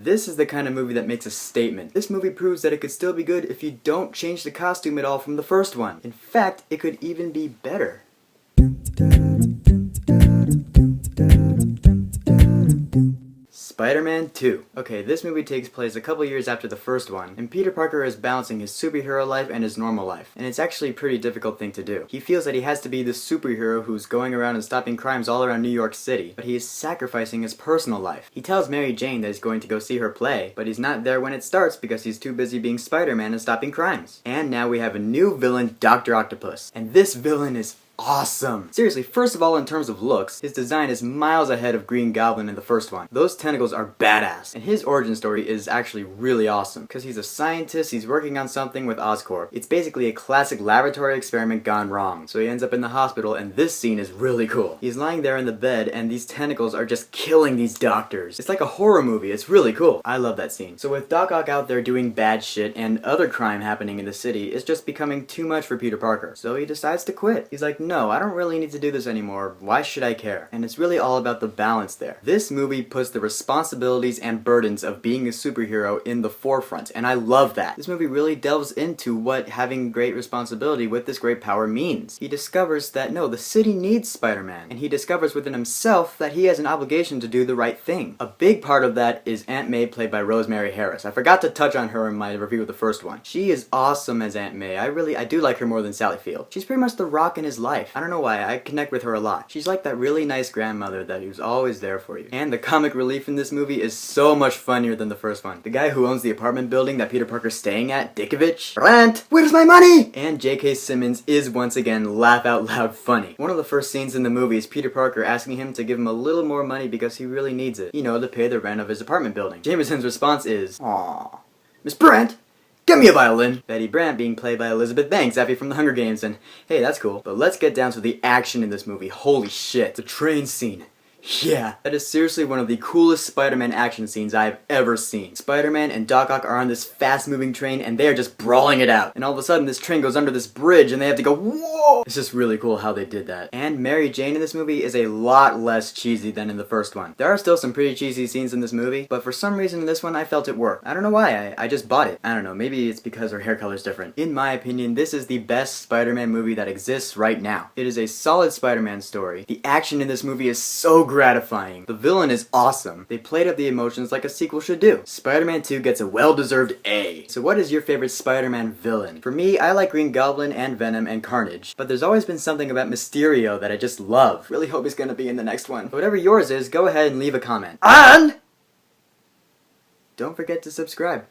This is the kind of movie that makes a statement. This movie proves that it could still be good if you don't change the costume at all from the first one. In fact, it could even be better. Spider-Man 2. Okay, this movie takes place a couple years after the first one, and Peter Parker is balancing his superhero life and his normal life. And it's actually a pretty difficult thing to do. He feels that he has to be this superhero who's going around and stopping crimes all around New York City, but he is sacrificing his personal life. He tells Mary Jane that he's going to go see her play, but he's not there when it starts because he's too busy being Spider-Man and stopping crimes. And now we have a new villain, Dr. Octopus. And this villain is awesome! Seriously, first of all, in terms of looks, his design is miles ahead of Green Goblin in the first one. Those tentacles are badass, and his origin story is actually really awesome, because he's a scientist, he's working on something with Oscorp. It's basically a classic laboratory experiment gone wrong, so he ends up in the hospital, and this scene is really cool. He's lying there in the bed, and these tentacles are just killing these doctors. It's like a horror movie, it's really cool. I love that scene. So with Doc Ock out there doing bad shit, and other crime happening in the city, it's just becoming too much for Peter Parker. So he decides to quit. He's like, no, I don't really need to do this anymore. Why should I care? And it's really all about the balance there. This movie puts the responsibilities and burdens of being a superhero in the forefront, and I love that. This movie really delves into what having great responsibility with this great power means. He discovers that no, the city needs Spider-Man, and he discovers within himself that he has an obligation to do the right thing. A big part of that is Aunt May, played by Rosemary Harris. I forgot to touch on her in my review of the first one. She is awesome as Aunt May. I do like her more than Sally Field. She's pretty much the rock in his life. I don't know why, I connect with her a lot. She's like that really nice grandmother that who's always there for you. And the comic relief in this movie is so much funnier than the first one. The guy who owns the apartment building that Peter Parker's staying at, Dickovich, Rant, where's my money? And J.K. Simmons is once again laugh out loud funny. One of the first scenes in the movie is Peter Parker asking him to give him a little more money because he really needs it. You know, to pay the rent of his apartment building. Jameson's response is, "Aww, Miss Brent, get me a violin!" Betty Brant being played by Elizabeth Banks, Effie from The Hunger Games, and hey, that's cool. But let's get down to the action in this movie. Holy shit, the train scene. Yeah, that is seriously one of the coolest Spider-Man action scenes I've ever seen. Spider-Man and Doc Ock are on this fast-moving train and they are just brawling it out. And all of a sudden this train goes under this bridge and they have to go, whoa! It's just really cool how they did that. And Mary Jane in this movie is a lot less cheesy than in the first one. There are still some pretty cheesy scenes in this movie, but for some reason in this one I felt it worked. I don't know why, I just bought it. I don't know, maybe it's because her hair color is different. In my opinion, this is the best Spider-Man movie that exists right now. It is a solid Spider-Man story. The action in this movie is so gratifying. The villain is awesome. They played up the emotions like a sequel should do. Spider-Man 2 gets a well-deserved A. So what is your favorite Spider-Man villain? For me, I like Green Goblin and Venom and Carnage, but there's always been something about Mysterio that I just love. Really hope he's gonna be in the next one. Whatever yours is, go ahead and leave a comment. And don't forget to subscribe.